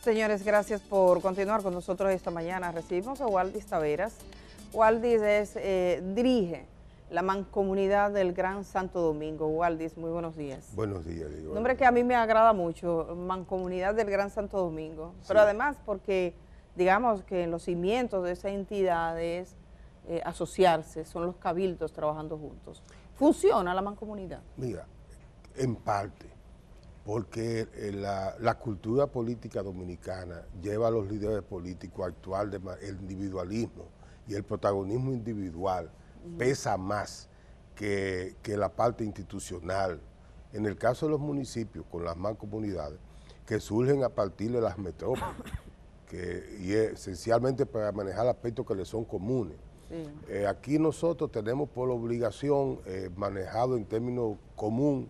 Señores, gracias por continuar con nosotros esta mañana. Recibimos a Waldis Taveras. Waldis dirige la mancomunidad del Gran Santo Domingo. Waldis, muy buenos días. Buenos días, digo. Nombre que a mí me agrada mucho, mancomunidad del Gran Santo Domingo. Sí. Pero además porque, digamos que en los cimientos de esa entidad es asociarse, son los cabildos trabajando juntos. ¿Funciona la mancomunidad? Mira, en parte, porque la cultura política dominicana lleva a los líderes políticos a actuar el individualismo y el protagonismo individual pesa más que la parte institucional. En el caso de los municipios, con las mancomunidades, que surgen a partir de las metrópolis, y esencialmente para manejar aspectos que les son comunes. Sí. Aquí nosotros tenemos por obligación manejado en términos común,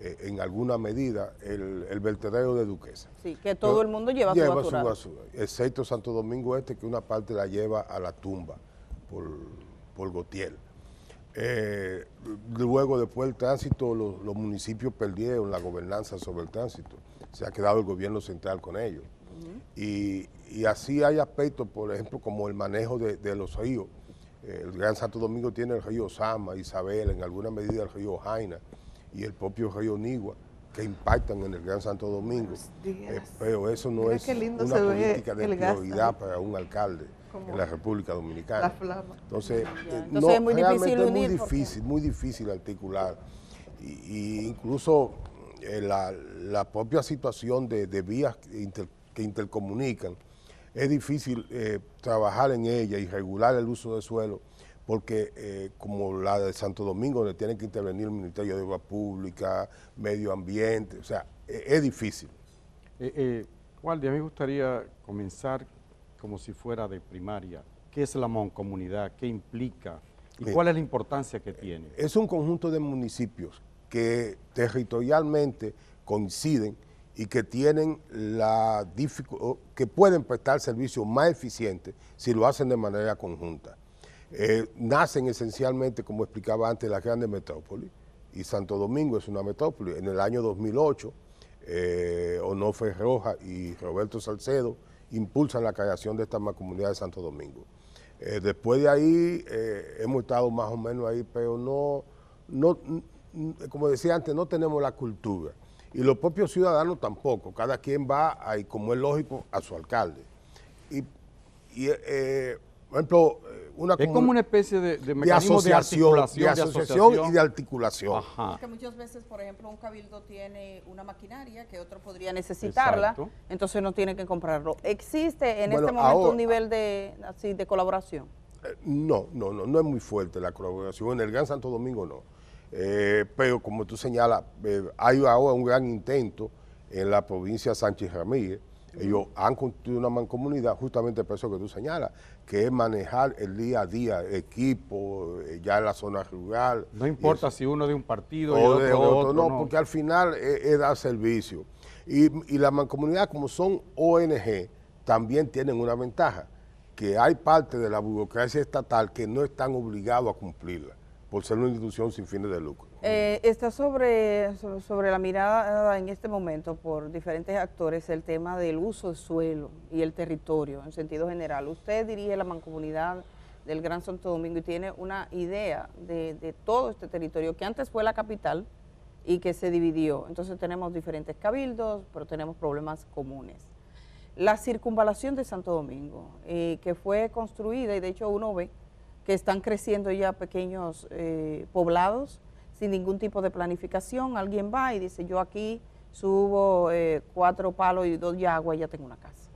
en alguna medida, el vertedero de Duquesa. Sí, que todo el mundo lleva su basura. Excepto Santo Domingo Este, que una parte la lleva a la tumba por Gautier. Luego, después del tránsito, los municipios perdieron la gobernanza sobre el tránsito. Se ha quedado el gobierno central con ellos. Y así hay aspectos, por ejemplo, como el manejo de los ríos. El Gran Santo Domingo tiene el río Sama, Isabel, en alguna medida el río Jaina y el propio río Nigua, que impactan en el Gran Santo Domingo. Pero eso no es una política de prioridad para un alcalde en la República Dominicana. Entonces no, es muy difícil realmente es muy difícil articular. Y incluso la propia situación de vías que intercomunican, es difícil trabajar en ella y regular el uso de suelo, porque como la de Santo Domingo, donde tiene que intervenir el Ministerio de Obras Públicas, Medio Ambiente, o sea, es difícil. Waldi, a mí me gustaría comenzar como si fuera de primaria. ¿Qué es la mancomunidad? ¿Qué implica? ¿Y cuál es la importancia que tiene? Es un conjunto de municipios que territorialmente coinciden y que tienen que pueden prestar servicios más eficientes si lo hacen de manera conjunta. Nacen esencialmente, como explicaba antes, las grandes metrópolis, y Santo Domingo es una metrópoli. En el año 2008, Onofre Rojas y Roberto Salcedo impulsan la creación de esta mancomunidad de Santo Domingo. Después de ahí, hemos estado más o menos ahí, pero no, como decía antes, no tenemos la cultura. Y los propios ciudadanos tampoco, cada quien va, ahí, como es lógico, a su alcalde. Por ejemplo, es como una especie de mecanismo de asociación y de articulación. Ajá. Que muchas veces, por ejemplo, un cabildo tiene una maquinaria que otro podría necesitarla, exacto, entonces no tiene que comprarlo. ¿Existe en este momento un nivel de colaboración? No es muy fuerte la colaboración. En el Gran Santo Domingo no. Pero como tú señalas, hay ahora un gran intento en la provincia de Sánchez Ramírez. Ellos han construido una mancomunidad justamente por eso que tú señalas, que es manejar el día a día, equipo, ya en la zona rural. No importa si uno de un partido y otro de otro. No, porque al final es dar servicio. Y la mancomunidad, como son ONG, también tienen una ventaja, que hay parte de la burocracia estatal que no están obligados a cumplirla, por ser una institución sin fines de lucro. Está sobre la mirada en este momento por diferentes actores el tema del uso del suelo y el territorio en sentido general. Usted dirige la mancomunidad del Gran Santo Domingo y tiene una idea de todo este territorio que antes fue la capital y que se dividió. Entonces tenemos diferentes cabildos, pero tenemos problemas comunes. La circunvalación de Santo Domingo, que fue construida y de hecho uno ve que están creciendo ya pequeños poblados sin ningún tipo de planificación. Alguien va y dice, yo aquí subo 4 palos y 2 yaguas y ya tengo una casa.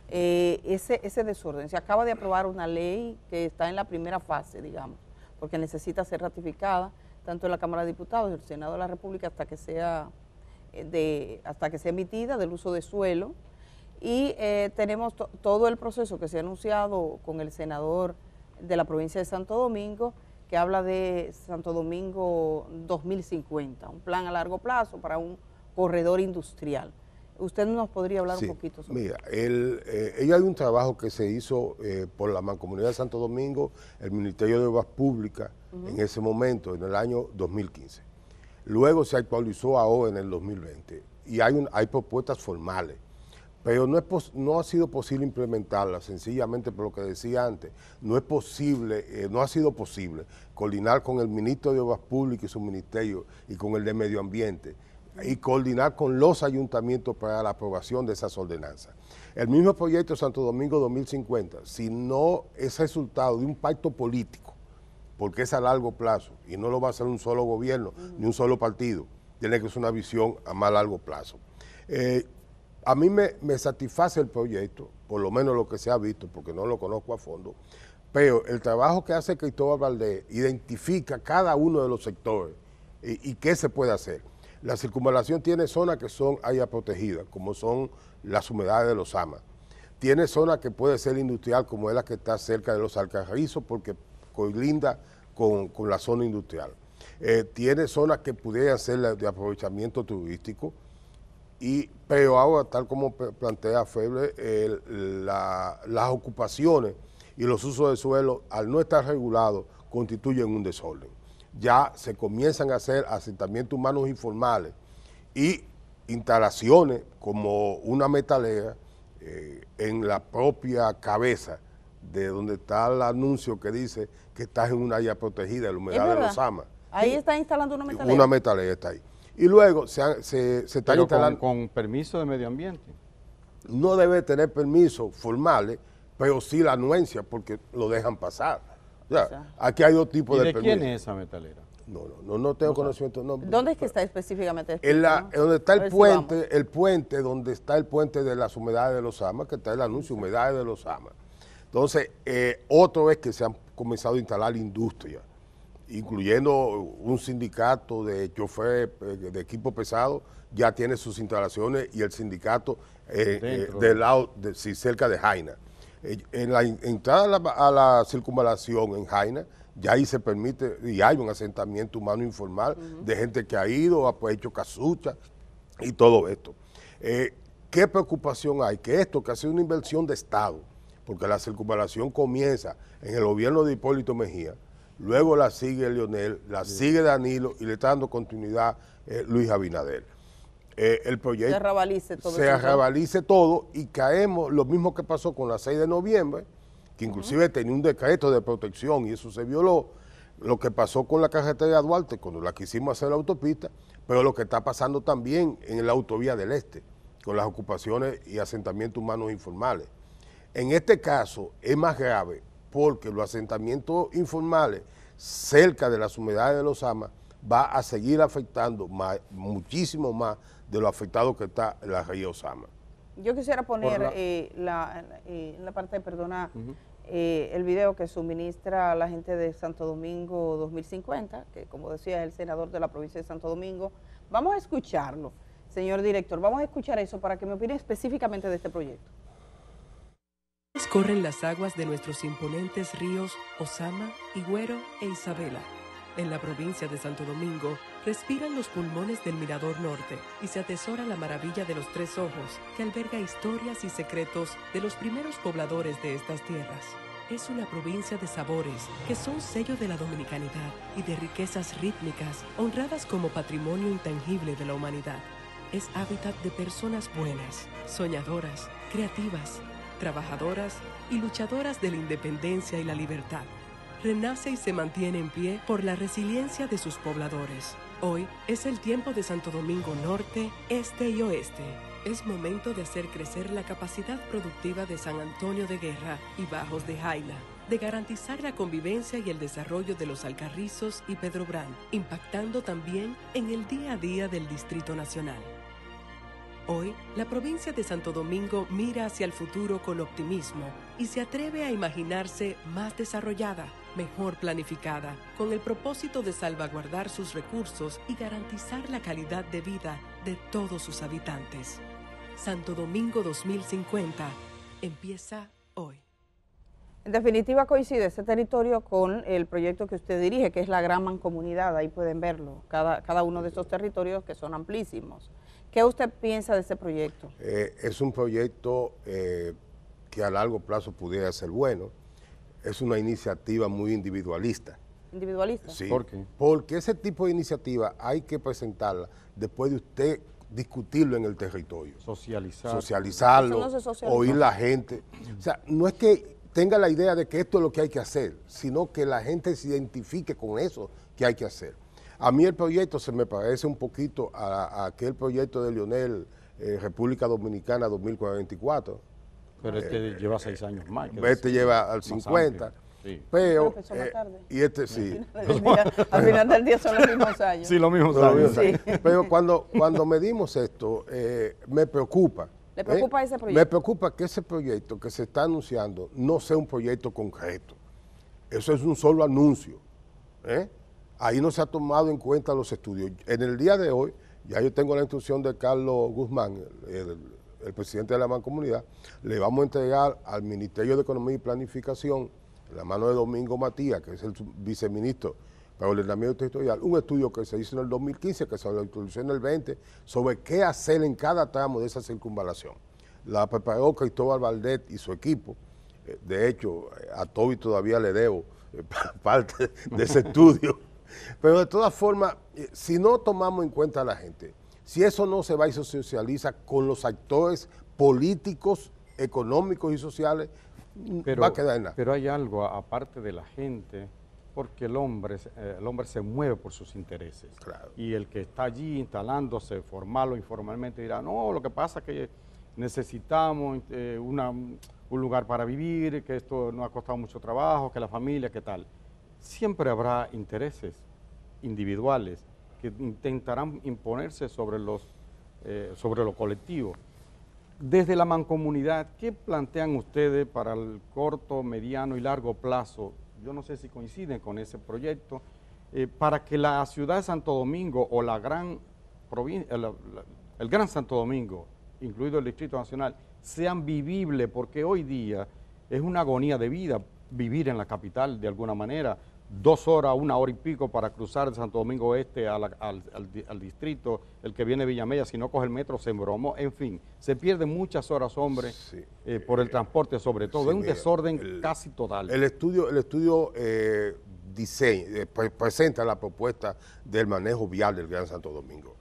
Ese desorden, se acaba de aprobar una ley que está en la primera fase, digamos, porque necesita ser ratificada tanto en la Cámara de Diputados y el Senado de la República hasta que sea emitida del uso de suelo. Y tenemos todo el proceso que se ha anunciado con el senador de la provincia de Santo Domingo, que habla de Santo Domingo 2050, un plan a largo plazo para un corredor industrial. ¿Usted nos podría hablar un poquito sobre eso? Mira, hay un trabajo que se hizo por la Mancomunidad de Santo Domingo, el Ministerio de Obras Públicas, en ese momento, en el año 2015. Luego se actualizó ahora en el 2020 y hay propuestas formales, pero no ha sido posible implementarla, sencillamente por lo que decía antes. No es posible, no ha sido posible coordinar con el ministro de Obras Públicas y su ministerio y con el de Medio Ambiente y coordinar con los ayuntamientos para la aprobación de esas ordenanzas. El mismo proyecto Santo Domingo 2050, si no es resultado de un pacto político, porque es a largo plazo y no lo va a hacer un solo gobierno ni un solo partido, tiene que ser una visión a más largo plazo. A mí me satisface el proyecto, por lo menos lo que se ha visto, porque no lo conozco a fondo, pero el trabajo que hace Cristóbal Valdés identifica cada uno de los sectores y qué se puede hacer. La circunvalación tiene zonas que son áreas protegidas, como son las humedades de los amas. Tiene zonas que puede ser industrial, como es la que está cerca de los Alcarrizos, porque colinda con la zona industrial. Tiene zonas que pudieran ser de aprovechamiento turístico, pero ahora, tal como plantea Feble, las ocupaciones y los usos de suelo, al no estar regulados, constituyen un desorden. Ya se comienzan a hacer asentamientos humanos informales y instalaciones como una metalera en la propia cabeza de donde está el anuncio que dice que estás en una área protegida, la humedad de los amas. Ahí está instalando una metalera. Una metalera está ahí. Y luego se está instalando... Con permiso de medio ambiente. No debe tener permisos formales, pero sí la anuencia, porque lo dejan pasar. O sea, aquí hay dos tipos de permisos. ¿Y de quién es esa metalera? No tengo conocimiento. No, ¿Dónde es que está específicamente? Donde está el puente, donde está el puente de las humedades de los amas, que está el anuncio humedades de los amas. Entonces, otro es que se han comenzado a instalar industrias, incluyendo un sindicato de choferes de equipo pesado, ya tiene sus instalaciones, y el sindicato del lado, cerca de Jaina. En la entrada a la circunvalación en Jaina, ya ahí se permite, y hay un asentamiento humano informal de gente que ha ido, ha hecho casucha y todo esto. ¿Qué preocupación hay? Que esto, que ha sido una inversión de Estado, porque la circunvalación comienza en el gobierno de Hipólito Mejía, luego la sigue Leonel, la sigue Danilo y le está dando continuidad Luis Abinader. El proyecto se arrabalice todo y caemos, lo mismo que pasó con la 6 de noviembre, que inclusive tenía un decreto de protección y eso se violó, lo que pasó con la carretera de Duarte cuando la quisimos hacer la autopista, pero lo que está pasando también en la autovía del Este, con las ocupaciones y asentamientos humanos informales. En este caso es más grave porque los asentamientos informales cerca de las humedades de los amas va a seguir afectando muchísimo más de lo afectado que está la ría Osama. Yo quisiera poner en la parte, perdona, el video que suministra la gente de Santo Domingo 2050, que como decía es el senador de la provincia de Santo Domingo. Vamos a escucharlo, señor director, vamos a escuchar eso para que me opine específicamente de este proyecto. Corren las aguas de nuestros imponentes ríos Osama, Higüero e Isabela. En la provincia de Santo Domingo, respiran los pulmones del Mirador Norte y se atesora la maravilla de los Tres Ojos, que alberga historias y secretos de los primeros pobladores de estas tierras. Es una provincia de sabores que son sello de la dominicanidad y de riquezas rítmicas, honradas como patrimonio intangible de la humanidad. Es hábitat de personas buenas, soñadoras, creativas, trabajadoras y luchadoras de la independencia y la libertad. Renace y se mantiene en pie por la resiliencia de sus pobladores. Hoy es el tiempo de Santo Domingo Norte, Este y Oeste. Es momento de hacer crecer la capacidad productiva de San Antonio de Guerra y Bajos de Jaina, de garantizar la convivencia y el desarrollo de los Alcarrizos y Pedro Brán, impactando también en el día a día del Distrito Nacional. Hoy, la provincia de Santo Domingo mira hacia el futuro con optimismo y se atreve a imaginarse más desarrollada, mejor planificada, con el propósito de salvaguardar sus recursos y garantizar la calidad de vida de todos sus habitantes. Santo Domingo 2050 empieza hoy. En definitiva, coincide este territorio con el proyecto que usted dirige, que es la Gran Mancomunidad. Ahí pueden verlo, cada uno de estos territorios que son amplísimos. ¿Qué usted piensa de este proyecto? Es un proyecto que a largo plazo pudiera ser bueno. Es una iniciativa muy individualista. ¿Individualista? Sí. ¿Por qué? Porque ese tipo de iniciativa hay que presentarla después de usted discutirlo en el territorio. Socializarlo, Eso no se socializa. oír la gente. O sea, no es que tenga la idea de que esto es lo que hay que hacer, sino que la gente se identifique con eso que hay que hacer. A mí el proyecto se me parece un poquito a aquel proyecto de Leonel, República Dominicana 2044. pero este lleva 6 años más. Este lleva al 50. Sí. Pero, empezó más tarde. y este sí. Al final del día son los mismos años. Sí, lo mismo. Sí. Pero cuando medimos esto, me preocupa. ¿Le preocupa ese proyecto? Me preocupa que ese proyecto que se está anunciando no sea un proyecto concreto. Eso es un solo anuncio. Ahí no se ha tomado en cuenta los estudios. En el día de hoy, ya yo tengo la instrucción de Carlos Guzmán, el presidente de la Mancomunidad, le vamos a entregar al Ministerio de Economía y Planificación, en la mano de Domingo Matías, que es el viceministro para el ordenamiento territorial, un estudio que se hizo en el 2015, que se lo introdujo en el 20, sobre qué hacer en cada tramo de esa circunvalación. La preparó Cristóbal Valdet y su equipo. De hecho, a Toby todavía le debo parte de ese estudio. Pero de todas formas, si no tomamos en cuenta a la gente, si eso no se va y se socializa con los actores políticos, económicos y sociales, va a quedar en nada. Pero hay algo aparte de la gente, porque el hombre se mueve por sus intereses. Claro. Y el que está allí instalándose formal o informalmente dirá, no, lo que pasa es que necesitamos un lugar para vivir, que esto nos ha costado mucho trabajo, que la familia, ¿qué tal? Siempre habrá intereses individuales que intentarán imponerse sobre lo colectivo. Desde la mancomunidad, ¿qué plantean ustedes para el corto, mediano y largo plazo? Yo no sé si coinciden con ese proyecto, para que la ciudad de Santo Domingo o la gran provincia, el Gran Santo Domingo, incluido el Distrito Nacional, sean vivibles, porque hoy día es una agonía de vida vivir en la capital de alguna manera. 2 horas, 1 hora y pico para cruzar de Santo Domingo Oeste al distrito, el que viene de Villamella, si no coge el metro se embromó, en fin, se pierden muchas horas, hombre, Sí. por el transporte sobre todo, Sí, es un mira, desorden casi total. El estudio presenta la propuesta del manejo vial del Gran Santo Domingo.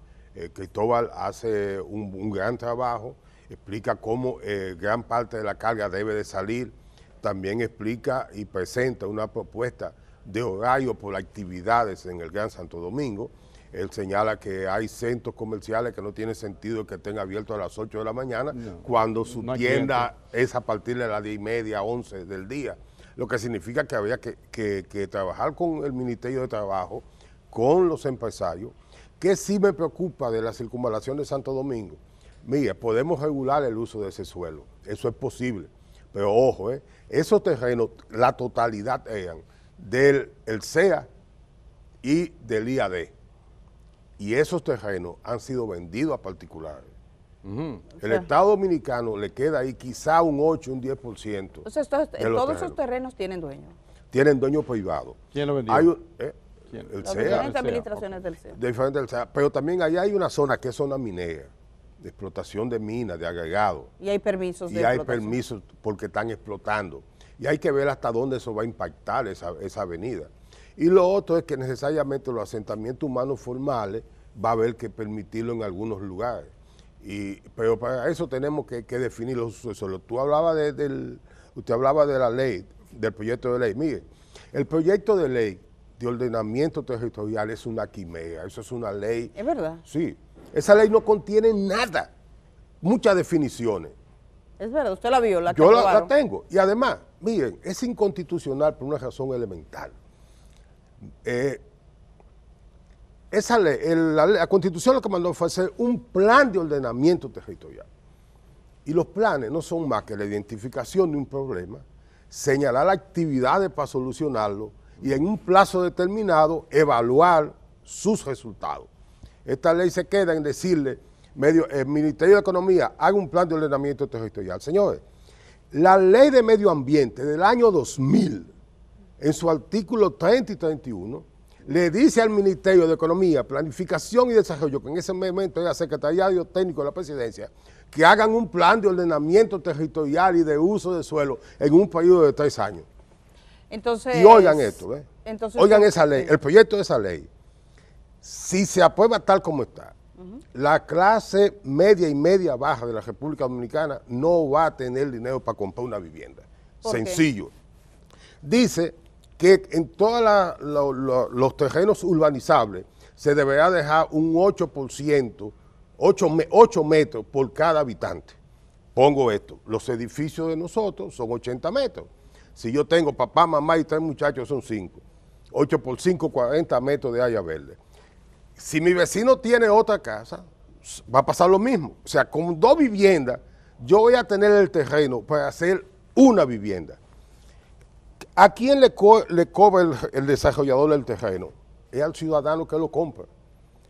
Cristóbal hace un gran trabajo, explica cómo gran parte de la carga debe de salir, también explica y presenta una propuesta de horario por actividades en el Gran Santo Domingo. Él señala que hay centros comerciales que no tiene sentido que estén abiertos a las 8 de la mañana, cuando su tienda es a partir de las 10:30, 11 del día. Lo que significa que habría que trabajar con el Ministerio de Trabajo, con los empresarios, que sí me preocupa de la circunvalación de Santo Domingo. Mira, podemos regular el uso de ese suelo, eso es posible, pero ojo, esos terrenos, la totalidad eran del CEA y del IAD. Y esos terrenos han sido vendidos a particulares. El Estado Dominicano le queda ahí quizá un 8, un 10%. Entonces, todos esos terrenos tienen dueños. Tienen dueño privado. ¿Quién lo vendió? Hay ¿Quién? el Las CEA. diferentes administraciones del CEA. Diferente del CEA. Pero también allá hay una zona que es zona minera, de explotación de minas, de agregado. Y hay permisos de Y hay explotación. permisos porque están explotando. Y hay que ver hasta dónde eso va a impactar esa avenida. Y lo otro es que necesariamente los asentamientos humanos formales va a haber que permitirlo en algunos lugares. Pero para eso tenemos que definir los usos de suelo. Usted hablaba de la ley, del proyecto de ley. Mire, el proyecto de ley de ordenamiento territorial es una quimera, eso es una ley. ¿Es verdad? Sí, esa ley no contiene nada, muchas definiciones. Es verdad, usted la vio, la que Yo la aprobaron. tengo. Y además, miren, es inconstitucional por una razón elemental. Esa ley, la Constitución lo que mandó fue hacer un plan de ordenamiento territorial. Y los planes no son más que la identificación de un problema, señalar actividades para solucionarlo y en un plazo determinado evaluar sus resultados. Esta ley se queda en decirle, el Ministerio de Economía haga un plan de ordenamiento territorial. Señores, la ley de medio ambiente del año 2000, en su artículo 30 y 31, le dice al Ministerio de Economía, Planificación y Desarrollo, que en ese momento era Secretariado Técnico de la Presidencia, que hagan un plan de ordenamiento territorial y de uso de suelo en un periodo de 3 años. Entonces, Y oigan esto, entonces, oigan esa ley, el proyecto de esa ley, si se aprueba tal como está, La clase media y media baja de la República Dominicana no va a tener dinero para comprar una vivienda. ¿Por qué? Sencillo. Dice que en todos los terrenos urbanizables se deberá dejar un 8%, 8 metros por cada habitante. Pongo esto, los edificios de nosotros son 80 metros. Si yo tengo papá, mamá y 3 muchachos son 5. 8 por 5, 40 metros de área verde. Si mi vecino tiene otra casa, va a pasar lo mismo. O sea, con 2 viviendas, yo voy a tener el terreno para hacer una vivienda. ¿A quién le cobra el desarrollador del terreno? Es al ciudadano que lo compra.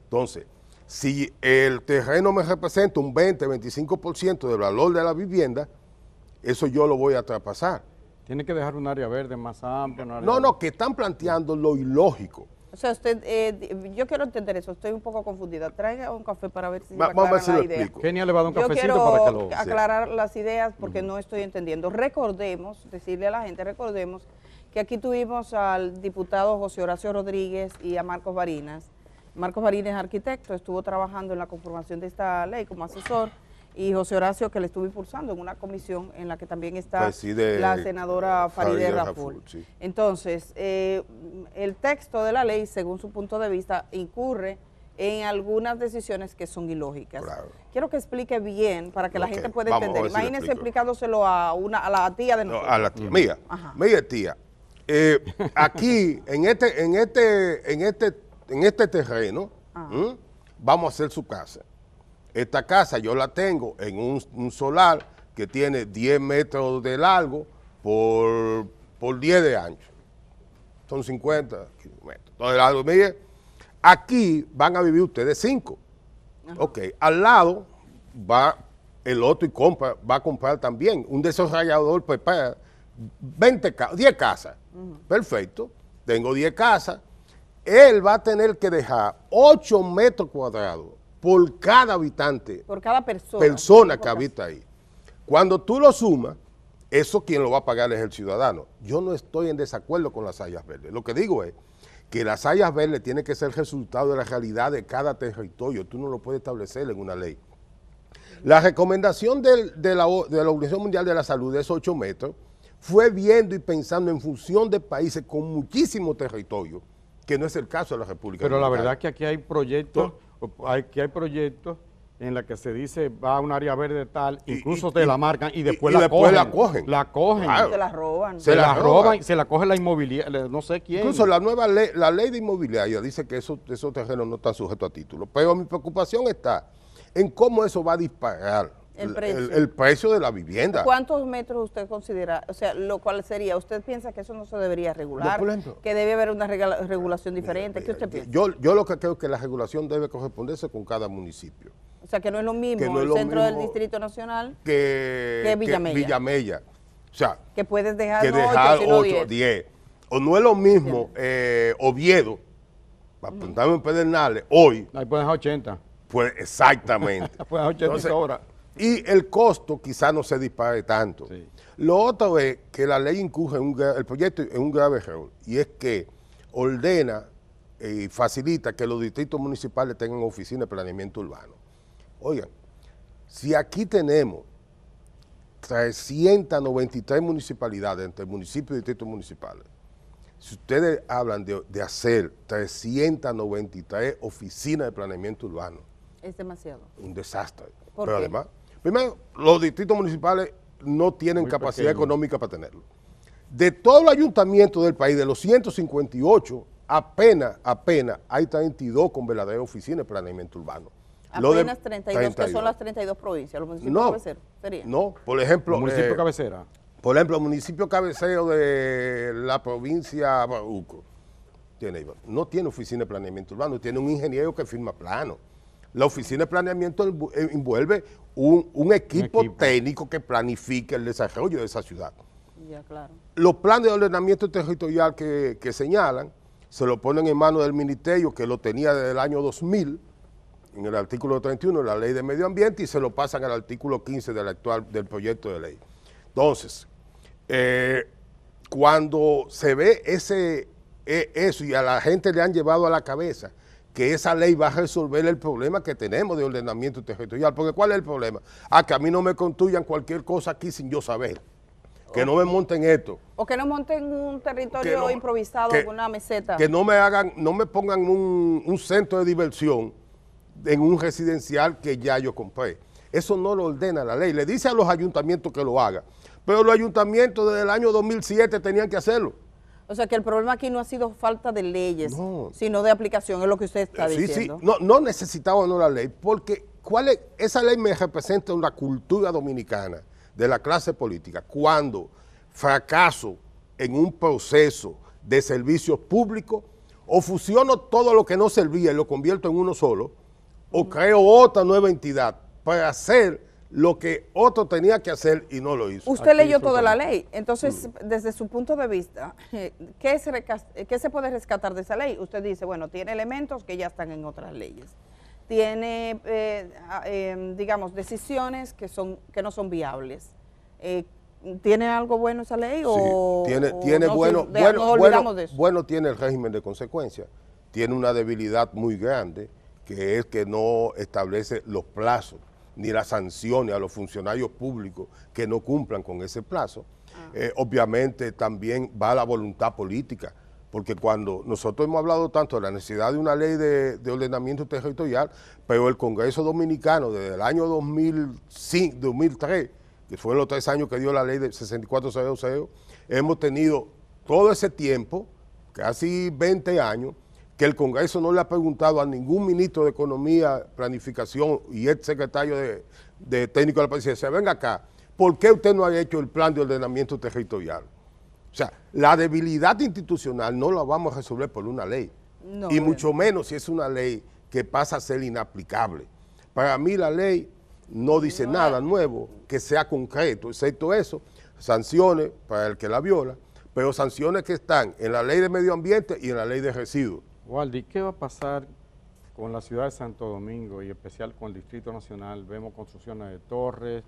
Entonces, si el terreno me representa un 20-25% del valor de la vivienda, eso yo lo voy a traspasar. Tiene que dejar un área verde más amplia. No, que están planteando lo ilógico. O sea, usted, yo quiero entender eso, estoy un poco confundida. Traiga un café para ver si me Vamos a ver aclaran si la lo idea. explico. Kenia le va a dar un Yo cafecito quiero para que lo... aclarar las ideas porque no estoy entendiendo. Recordemos, decirle a la gente, recordemos que aquí tuvimos al diputado José Horacio Rodríguez y a Marcos Barinas. Marcos Barinas es arquitecto, estuvo trabajando en la conformación de esta ley como asesor, y José Horacio, que le estuvo impulsando en una comisión en la que también está la senadora Farideh Raful. Sí. Entonces, el texto de la ley, según su punto de vista, incurre en algunas decisiones que son ilógicas. Claro. Quiero que explique bien para que la gente pueda Vamos a entender. ver si le Imagínese explico. explicándoselo a la tía de nosotros. A la tía. Mira, Ajá. mira tía, aquí en este terreno, vamos a hacer su casa. Esta casa yo la tengo en un solar que tiene 10 metros de largo por 10 de ancho. Son 50 kilómetros. Entonces, largo, mire, aquí van a vivir ustedes 5. Ok, al lado va el otro y va a comprar también. Un desarrollador prepara 10 casas. Perfecto, tengo 10 casas. Él va a tener que dejar 8 metros cuadrados por cada habitante, Por cada persona. que habita ahí. Cuando tú lo sumas, eso quien lo va a pagar es el ciudadano. Yo no estoy en desacuerdo con las áreas verdes. Lo que digo es que las áreas verdes tienen que ser resultado de la realidad de cada territorio. Tú no lo puedes establecer en una ley. La recomendación de la Organización Mundial de la Salud de esos 8 metros fue viendo y pensando en función de países con muchísimo territorio, que no es el caso de la República Pero la Dominicana. verdad que aquí hay proyectos, hay proyectos en la que se dice va a un área verde tal, incluso te la marcan y después la cogen. La cogen. Claro. Se las roban. Se la roban y se la coge la inmobiliaria, no sé quién. Incluso la nueva ley, la ley de inmobiliaria dice que esos terrenos no están sujetos a título. Pero mi preocupación está en cómo eso va a disparar el precio de la vivienda. ¿Cuántos metros usted considera? O sea, lo cual sería, ¿usted piensa que eso no se debería regular? Por ejemplo, que debe haber una regulación diferente. ¿Qué usted piensa? Yo lo que creo es que la regulación debe corresponderse con cada municipio. O sea, que no es lo mismo Que no es el lo centro del mismo Distrito Nacional que Villamella. O sea, que puedes dejar, que no dejar 8, sino 8, 10. O no es lo mismo Oviedo, para apuntarme en Pedernales, hoy, Ahí pueden dejar 80. pues exactamente. Pueden dejar 80 Entonces, horas. y el costo quizás no se dispare tanto. Sí. Lo otro es que la ley incurre el proyecto en un grave error, y es que ordena y facilita que los distritos municipales tengan oficinas de planeamiento urbano. Oigan, si aquí tenemos 393 municipalidades entre municipios y distritos municipales, si ustedes hablan de hacer 393 oficinas de planeamiento urbano, es demasiado. un desastre. ¿Por Pero qué? además, primero, los distritos municipales no tienen Muy capacidad pequeño. económica para tenerlo. De todos los ayuntamientos del país, de los 158, apenas hay 32 con verdadera oficina de planeamiento urbano. Lo de Apenas 32, que son las 32 provincias, los municipios No, cabeceros, sería. no, por ejemplo, Los municipios cabecera. por ejemplo, el municipio cabecero de la provincia Bauruco no tiene oficina de planeamiento urbano, tiene un ingeniero que firma plano. La oficina de planeamiento envuelve un equipo técnico que planifique el desarrollo de esa ciudad. Ya, claro. Los planes de ordenamiento territorial que señalan se lo ponen en manos del ministerio, que lo tenía desde el año 2000, en el artículo 31 de la Ley de Medio Ambiente, y se lo pasan al artículo 15 del proyecto de ley. Entonces, cuando se ve eso y a la gente le han llevado a la cabeza que esa ley va a resolver el problema que tenemos de ordenamiento territorial. Porque ¿cuál es el problema? Que a mí no me construyan cualquier cosa aquí sin yo saber. Que no me monten esto. O que no monten un territorio improvisado, una meseta. Que no me pongan un centro de diversión en un residencial que ya yo compré. Eso no lo ordena la ley. Le dice a los ayuntamientos que lo hagan. Pero los ayuntamientos desde el año 2007 tenían que hacerlo. O sea que el problema aquí no ha sido falta de leyes, sino de aplicación, es lo que usted está diciendo. Sí, no necesitaba la ley, porque esa ley me representa una cultura dominicana de la clase política. Cuando fracaso en un proceso de servicios públicos, o fusiono todo lo que no servía y lo convierto en uno solo, o creo otra nueva entidad para hacer lo que otro tenía que hacer y no lo hizo. Usted leyó toda la ley, entonces desde su punto de vista, ¿qué se puede rescatar de esa ley? Usted dice, bueno, tiene elementos que ya están en otras leyes, tiene, digamos, decisiones que no son viables. ¿Tiene algo bueno esa ley? Sí, tiene no, bueno tiene el régimen de consecuencias, tiene una debilidad muy grande, que es que no establece los plazos ni las sanciones a los funcionarios públicos que no cumplan con ese plazo. Obviamente también va la voluntad política, porque cuando nosotros hemos hablado tanto de la necesidad de una ley de ordenamiento territorial, pero el Congreso Dominicano desde el año 2003, que fueron los 3 años que dio la ley de 6400, hemos tenido todo ese tiempo, casi 20 años, que el Congreso no le ha preguntado a ningún ministro de Economía, Planificación y ex secretario de Técnico de la Presidencia, venga acá, ¿por qué usted no ha hecho el plan de ordenamiento territorial? O sea, la debilidad institucional no la vamos a resolver por una ley, y mucho menos si es una ley que pasa a ser inaplicable. Para mí la ley no dice nada nuevo que sea concreto, excepto eso, sanciones para el que la viola, pero sanciones que están en la ley de medio ambiente y en la ley de residuos. Waldy, ¿qué va a pasar con la ciudad de Santo Domingo y en especial con el Distrito Nacional? Vemos construcciones de torres,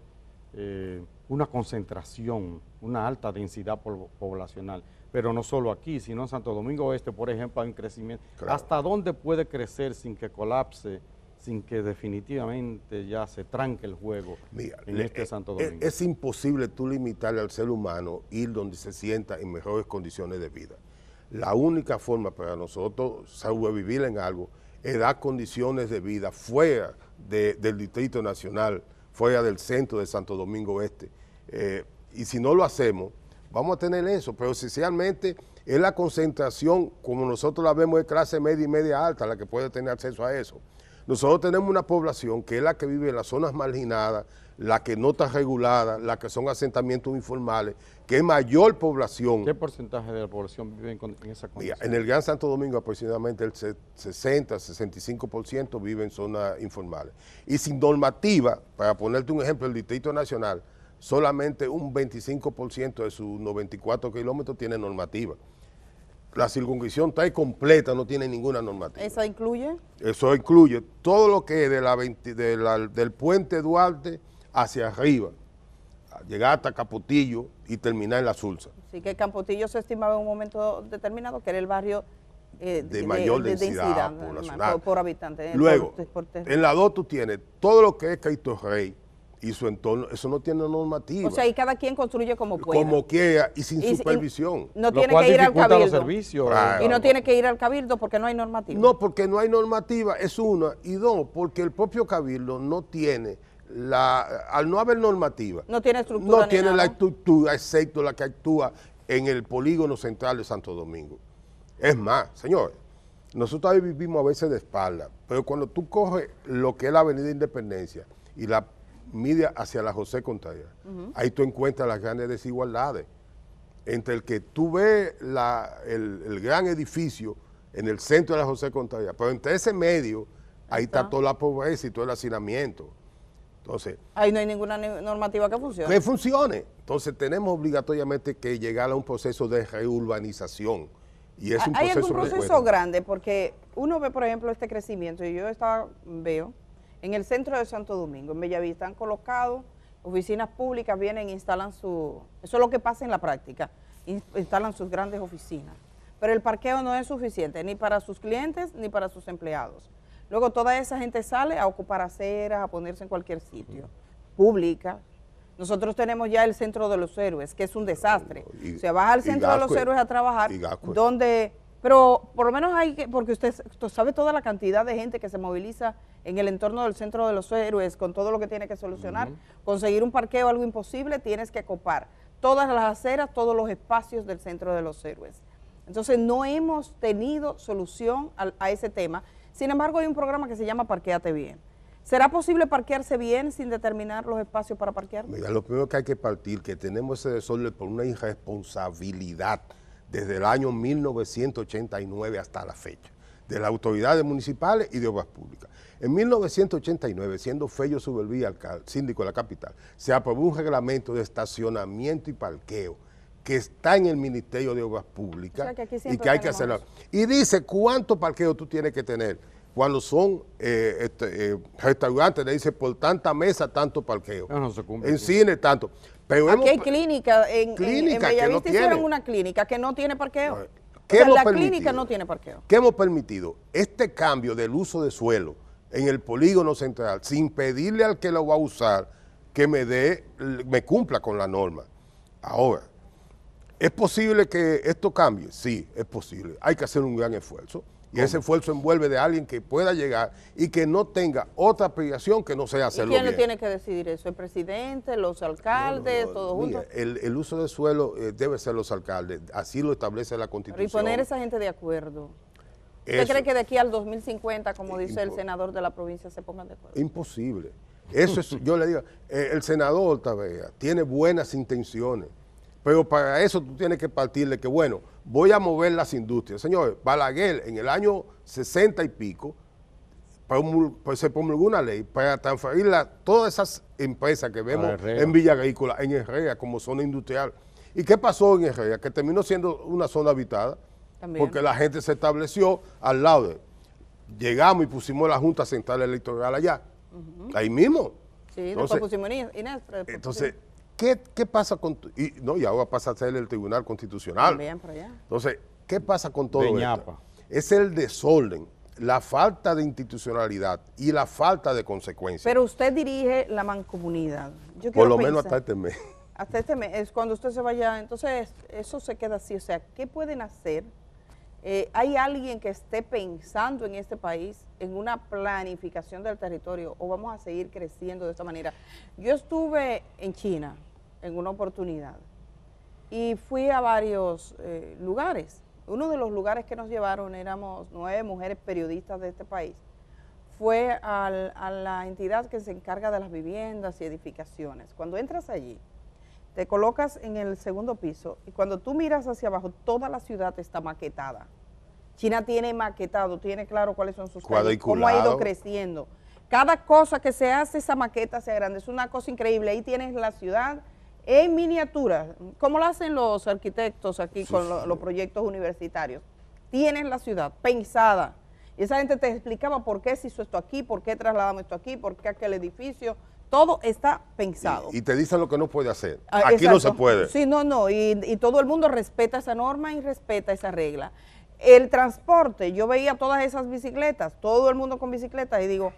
una concentración, una alta densidad poblacional, pero no solo aquí, sino en Santo Domingo Oeste, por ejemplo, hay un crecimiento. Claro. ¿Hasta dónde puede crecer sin que colapse, sin que definitivamente ya se tranque el juego? Mira, en Santo Domingo? Es imposible tú limitarle al ser humano ir donde se sienta en mejores condiciones de vida. La única forma para nosotros sobrevivir en algo es dar condiciones de vida fuera del Distrito Nacional, fuera del centro de Santo Domingo Este. Y si no lo hacemos, vamos a tener eso, pero esencialmente es la concentración, como nosotros la vemos, de clase media y media alta, la que puede tener acceso a eso. Nosotros tenemos una población que es la que vive en las zonas marginadas, la que no está regulada, la que son asentamientos informales, que es mayor población. ¿Qué porcentaje de la población vive en esa condición? Mira, en el Gran Santo Domingo aproximadamente el 60-65% vive en zonas informales. Y sin normativa, para ponerte un ejemplo, el Distrito Nacional, solamente un 25% de sus 94 kilómetros tiene normativa. La circunscripción está completa, no tiene ninguna normativa. ¿Esa incluye? Eso incluye todo lo que es del puente Duarte hacia arriba, llegar hasta Capotillo y terminar en La Sulsa. Sí, que Capotillo se estimaba en un momento determinado que era el barrio de mayor densidad poblacional por habitante. Luego, en la 2 tú tienes todo lo que es Cristo Rey y su entorno, eso no tiene normativa. O sea, y cada quien construye como pueda. Como quiera y sin supervisión. No tiene que ir al cabildo. Los servicios. Y no tiene que ir al cabildo porque no hay normativa. No, porque no hay normativa, es una. Y dos, porque el propio cabildo no tiene, al no haber normativa, no tiene estructura. No tiene la estructura, excepto la que actúa en el polígono central de Santo Domingo. Es más, señores, nosotros ahí vivimos a veces de espalda, pero cuando tú coges lo que es la Avenida Independencia y la mide hacia la José Contreras, ahí tú encuentras las grandes desigualdades entre el que tú ves el gran edificio en el centro de la José Contreras, pero entre ese medio, ahí está toda la pobreza y todo el hacinamiento. Entonces, ahí no hay ninguna normativa que funcione. Que funcione. Entonces tenemos obligatoriamente que llegar a un proceso de reurbanización. Y es un ¿Hay algún proceso grande? Porque uno ve, por ejemplo, este crecimiento, y yo veo en el centro de Santo Domingo, en Bellavista, han colocado oficinas públicas, vienen e instalan eso es lo que pasa en la práctica, instalan sus grandes oficinas. pero el parqueo no es suficiente ni para sus clientes ni para sus empleados. Luego toda esa gente sale a ocupar aceras, a ponerse en cualquier sitio, pública. Nosotros tenemos ya el Centro de los Héroes, que es un desastre. Se baja al Centro de los Héroes a trabajar, donde, pero por lo menos hay que, porque usted sabe toda la cantidad de gente que se moviliza en el entorno del Centro de los Héroes, con todo lo que tiene que solucionar. Conseguir un parqueo algo imposible, tienes que copar todas las aceras, todos los espacios del Centro de los Héroes. Entonces no hemos tenido solución a ese tema. Sin embargo, hay un programa que se llama Parquéate Bien. ¿Será posible parquearse bien sin determinar los espacios para parquear? Mira, lo primero que hay que partir, que tenemos ese desorden por una irresponsabilidad desde el año 1989 hasta la fecha, de las autoridades municipales y de obras públicas. En 1989, siendo Fello Subervía síndico de la capital, se aprobó un reglamento de estacionamiento y parqueo que está en el Ministerio de Obras Públicas, o sea, que y que hay que hacerlo. Y dice cuánto parqueo tú tienes que tener. Cuando son restaurantes, le dice por tanta mesa, tanto parqueo. No se cumple. En cine, tanto. Pero aquí hay clínica, en Bellavista hicieron una clínica que no tiene parqueo. La clínica no tiene parqueo. ¿Qué hemos permitido? Este cambio del uso de suelo en el polígono central, sin pedirle al que lo va a usar que me cumpla con la norma. Ahora, ¿es posible que esto cambie? Sí, es posible. Hay que hacer un gran esfuerzo. Y ese esfuerzo envuelve de alguien que pueda llegar y que no tenga otra aspiración que no sea hacerlo bien. ¿Y quién le tiene que decidir eso? ¿El presidente, los alcaldes, todos juntos? El uso de suelo debe ser los alcaldes, así lo establece la Constitución. Y poner a esa gente de acuerdo. ¿Usted cree que de aquí al 2050, como dice el senador de la provincia, se pongan de acuerdo? Imposible. Eso es, yo le digo, el senador Tavera tiene buenas intenciones, pero para eso tú tienes que partir de que, bueno, voy a mover las industrias. Señores, Balaguer en el año 60 y pico se promulgó una ley para transferir todas esas empresas que vemos en Villa Agrícola, en Herrera, como zona industrial. ¿Y qué pasó en Herrera? Que terminó siendo una zona habitada, porque la gente se estableció al lado de... Llegamos y pusimos la Junta Central Electoral allá, ahí mismo. Sí, entonces, después pusimos Inés. Entonces, ¿qué pasa con...? Y ahora pasa a ser el Tribunal Constitucional. También por allá. Entonces, ¿qué pasa con todo esto? Es el desorden, la falta de institucionalidad y la falta de consecuencias. Pero usted dirige la mancomunidad. Por lo menos hasta este mes. Hasta este mes, es cuando usted se vaya, entonces eso se queda así. O sea, ¿qué pueden hacer? ¿Hay alguien que esté pensando en este país en una planificación del territorio o vamos a seguir creciendo de esta manera? Yo estuve en China en una oportunidad y fui a varios lugares. Uno de los lugares que nos llevaron, éramos 9 mujeres periodistas de este país, fue a la entidad que se encarga de las viviendas y edificaciones. Cuando entras allí, te colocas en el segundo piso y cuando tú miras hacia abajo, toda la ciudad está maquetada. China tiene maquetado, tiene claro cuáles son sus calles, cómo ha ido creciendo. Cada cosa que se hace, esa maqueta se agranda, es una cosa increíble. Ahí tienes la ciudad en miniatura, como lo hacen los arquitectos aquí con los proyectos universitarios. Tienes la ciudad pensada. Y esa gente te explicaba por qué se hizo esto aquí, por qué trasladamos esto aquí, por qué aquel edificio. Todo está pensado. Y te dicen lo que no puede hacer. Aquí no se puede. Sí, no. Y todo el mundo respeta esa norma y respeta esa regla. El transporte, yo veía todas esas bicicletas, todo el mundo con bicicletas, y digo,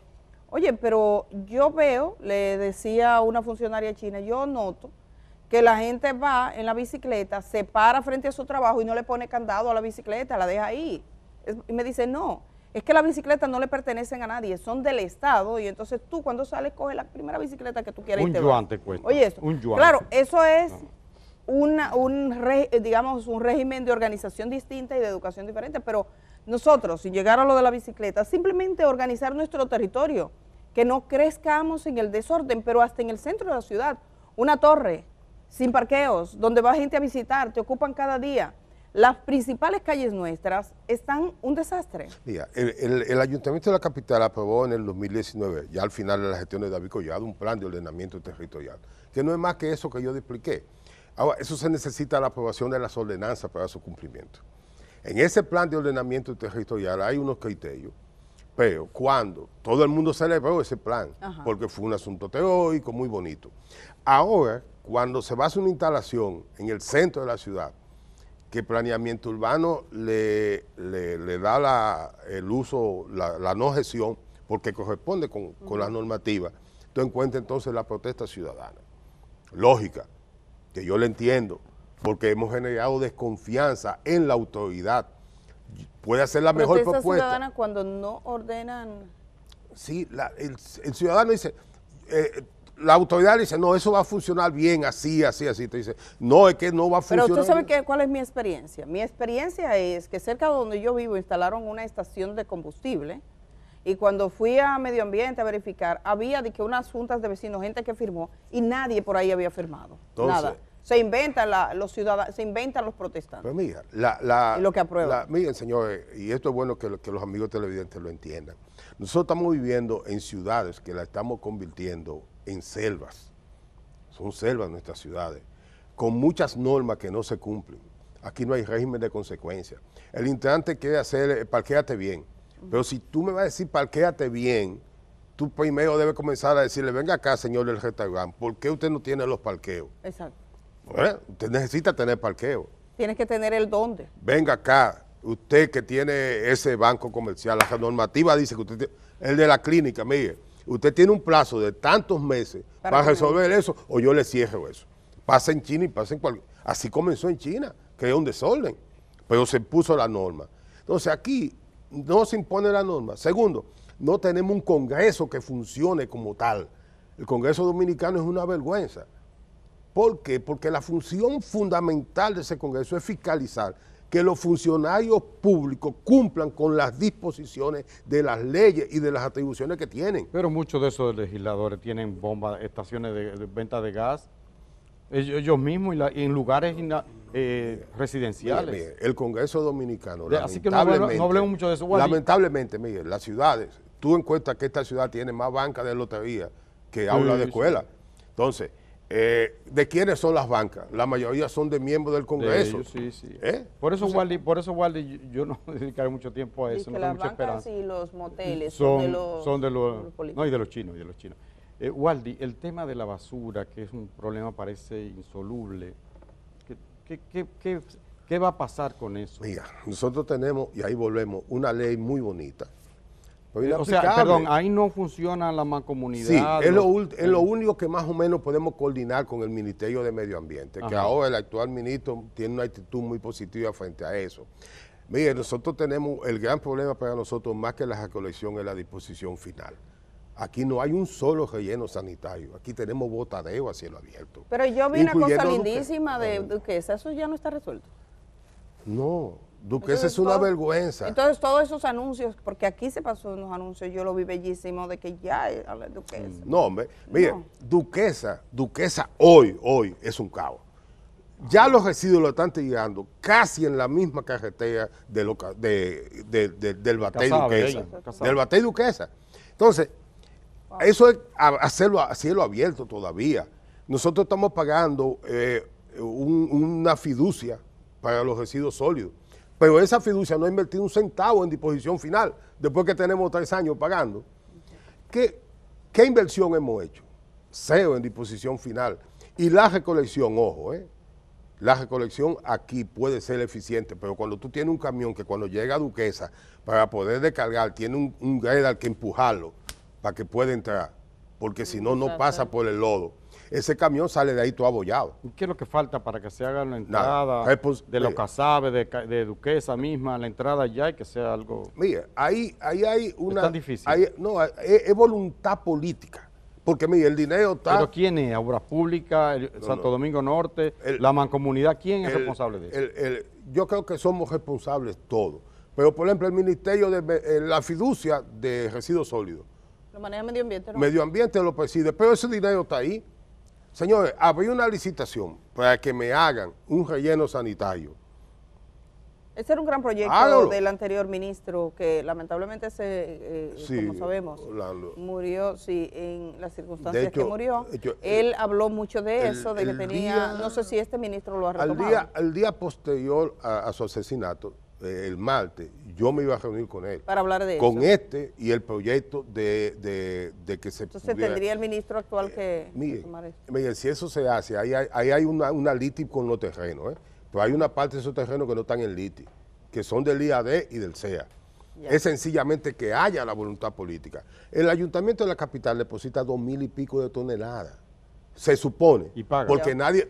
oye, pero yo veo, le decía a una funcionaria china, yo noto que la gente va en la bicicleta, se para frente a su trabajo y no le pone candado a la bicicleta, la deja ahí. Y me dice, no, es que las bicicletas no le pertenecen a nadie, son del Estado, y entonces tú cuando sales coges la primera bicicleta que tú quieras y te vas. Un yuan te cuesta. Oye, esto. Un yuan. Claro, eso es digamos, un régimen de organización distinta y de educación diferente, pero nosotros, sin llegar a lo de la bicicleta, simplemente organizar nuestro territorio, que no crezcamos en el desorden, pero hasta en el centro de la ciudad, una torre sin parqueos, donde va gente a visitar, te ocupan cada día. Las principales calles nuestras están un desastre. Mira, el Ayuntamiento de la Capital aprobó en el 2019, ya al final de la gestión de David Collado, un plan de ordenamiento territorial, que no es más que eso que yo expliqué. Ahora, eso se necesita la aprobación de las ordenanzas para su cumplimiento. En ese plan de ordenamiento territorial hay unos criterios, pero cuando todo el mundo celebró ese plan, porque fue un asunto teórico muy bonito. Ahora, cuando se va a hacer una instalación en el centro de la ciudad, que planeamiento urbano le da el uso, la no gestión, porque corresponde con las normativas. Tú encuentras entonces la protesta ciudadana. Lógica, que yo le entiendo, porque hemos generado desconfianza en la autoridad. Puede hacer la mejor propuesta. Protesta ciudadana cuando no ordenan. Sí, el ciudadano dice, la autoridad dice, no, eso va a funcionar bien, así. Te dice, no, es que no va a funcionar. Pero usted sabe cuál es mi experiencia. Mi experiencia es que cerca de donde yo vivo instalaron una estación de combustible y cuando fui a Medio Ambiente a verificar, había de que unas juntas de vecinos, gente que firmó y nadie por ahí había firmado. Entonces, nada. Se inventan los ciudadanos, se inventan los protestantes. Pues mira, y lo que aprueban. Miren, señores, y esto es bueno que los amigos televidentes lo entiendan. Nosotros estamos viviendo en ciudades que la estamos convirtiendo en selvas. Son selvas nuestras ciudades, con muchas normas que no se cumplen. Aquí no hay régimen de consecuencias. El integrante quiere hacer, parquéate bien. Pero si tú me vas a decir parquéate bien, tú primero debes comenzar a decirle, venga acá, señor del restaurante, ¿por qué usted no tiene los parqueos? Exacto. Bueno, usted necesita tener parqueo. Tienes que tener el dónde. Venga acá, usted que tiene ese banco comercial, la normativa dice que usted tiene, el de la clínica, mire, usted tiene un plazo de tantos meses para resolver eso, o yo le cierro eso. Pasa en China y pasa en cualquier... Así comenzó en China, que es un desorden, pero se puso la norma. Entonces aquí no se impone la norma. Segundo, no tenemos un Congreso que funcione como tal. El Congreso Dominicano es una vergüenza. ¿Por qué? Porque la función fundamental de ese Congreso es fiscalizar que los funcionarios públicos cumplan con las disposiciones de las leyes y de las atribuciones que tienen. Pero muchos de esos legisladores tienen bombas, estaciones de venta de gas, ellos mismos y en lugares residenciales. Mire, el Congreso Dominicano, así que no hablemos mucho de eso. Lamentablemente, mire, las ciudades, tú encuentras que esta ciudad tiene más bancas de lotería que aulas de escuela. Sí. Entonces, ¿de quiénes son las bancas? La mayoría son de miembros del Congreso. Sí. Por eso, Waldy, yo no dedicaré mucho tiempo a eso. No las mucha bancas esperanza. y los moteles son de los no, y de los chinos, Waldy, el tema de la basura, que es un problema parece insoluble, ¿qué va a pasar con eso? Mira, nosotros tenemos, y ahí volvemos, una ley muy bonita. O sea, perdón, ahí no funciona la mancomunidad. Sí, es lo único que más o menos podemos coordinar con el Ministerio de Medio Ambiente, que ahora el actual ministro tiene una actitud muy positiva frente a eso. Mire, nosotros tenemos, el gran problema para nosotros, más que la recolección, es la disposición final. Aquí no hay un solo relleno sanitario, aquí tenemos botadero a cielo abierto. Pero yo vi una cosa lindísima de Duquesa, eso ya no está resuelto. No, Duquesa es una vergüenza. Entonces todos esos anuncios, porque aquí se pasó unos anuncios, yo lo vi bellísimo, de que ya habla de Duquesa. No, hombre, mire, no. Duquesa hoy es un caos. Ya los residuos lo están tirando casi en la misma carretera del Batey Duquesa. Del Batey Duquesa. Entonces, eso es hacerlo a cielo abierto todavía. Nosotros estamos pagando una fiducia para los residuos sólidos, pero esa fiducia no ha invertido un centavo en disposición final, después que tenemos 3 años pagando. ¿Qué inversión hemos hecho? 0 en disposición final. Y la recolección, ojo, la recolección aquí puede ser eficiente, pero cuando tú tienes un camión que cuando llega a Duquesa, para poder descargar, tiene un grader que empujarlo para que pueda entrar, porque si no, no pasa por el lodo. Ese camión sale de ahí todo abollado. ¿Y qué es lo que falta para que se haga la entrada de los Casabe, de Duquesa misma, la entrada ya y que sea algo... Mire, ahí hay una... Es tan difícil. Es voluntad política. Porque mire, el dinero está... ¿Pero quién es? ¿Obras Públicas? ¿Santo Domingo Norte? ¿La mancomunidad? ¿Quién es responsable de eso? Yo creo que somos responsables todos. Pero, por ejemplo, el Ministerio de la fiducia de residuos sólidos. Lo maneja Medio Ambiente, ¿no? Medio Ambiente lo preside, pero ese dinero está ahí. Señores, habría una licitación para que me hagan un relleno sanitario. Ese era un gran proyecto del anterior ministro que lamentablemente como sabemos, murió, en las circunstancias que murió. Él habló mucho de eso, de que tenía, no sé si este ministro lo ha retomado. Al día posterior a su asesinato, el martes, yo me iba a reunir con él. Para hablar de con eso. Y el proyecto de que se Entonces tendría el ministro actual que tomar eso. Miren, si eso se hace, ahí hay una litis con los terrenos, pero hay una parte de esos terrenos que no están en liti, que son del IAD y del CEA. Ya. Es sencillamente que haya la voluntad política. El ayuntamiento de la capital deposita 2,000 y pico de toneladas, se supone, Y paga.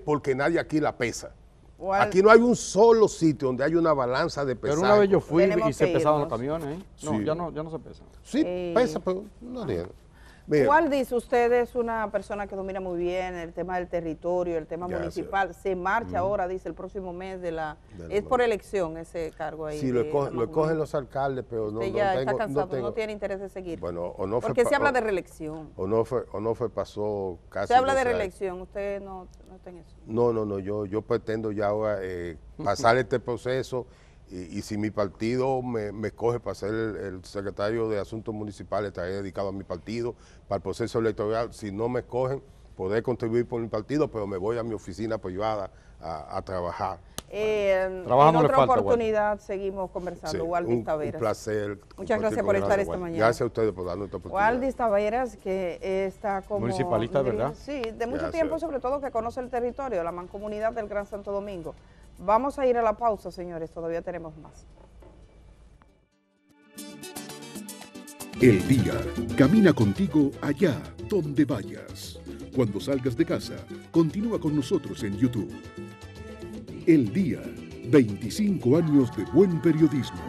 porque nadie aquí la pesa. ¿Cuál- Aquí no hay un solo sitio donde haya una balanza de pesar. Pero una vez yo fui Tenemos y se que pesaban los irnos. camiones, ¿eh? No, Sí. ya no se pesan. Sí, pesa, pero no tiene. Mira, ¿Cuál dice usted es una persona que domina muy bien el tema del territorio, el tema Gracias. municipal? Se marcha ahora, dice, el próximo mes de la... De la es por elección ese cargo ahí. sí, de lo la escogen mancomunidad. los alcaldes, pero no, Usted no ya tengo... está cansado, tengo- no tiene interés de seguir. Bueno, Onofre Porque se habla de o- reelección. Onofre pasó casi... Se habla de 12 años. reelección, usted no está en eso. No, yo pretendo ya ahora pasar este proceso y si mi partido me escoge para ser el secretario de Asuntos Municipales, estaré dedicado a mi partido, para el proceso electoral. Si no me escogen, podré contribuir por mi partido, pero me voy a mi oficina privada a trabajar. En Trabajo no le otra falta, oportunidad seguimos conversando. Sí, Waldis un Taveras. placer. Muchas gracias compartir por con estar ustedes. esta mañana. Gracias a ustedes por darnos esta oportunidad. Waldis Taveras, que está como... Municipalista, ¿verdad? Sí, de mucho Gracias. tiempo, sobre todo que conoce el territorio, la mancomunidad del Gran Santo Domingo. Vamos a ir a la pausa, señores, todavía tenemos más. El día camina contigo allá donde vayas. Cuando salgas de casa, continúa con nosotros en YouTube. El día, 25 años de buen periodismo.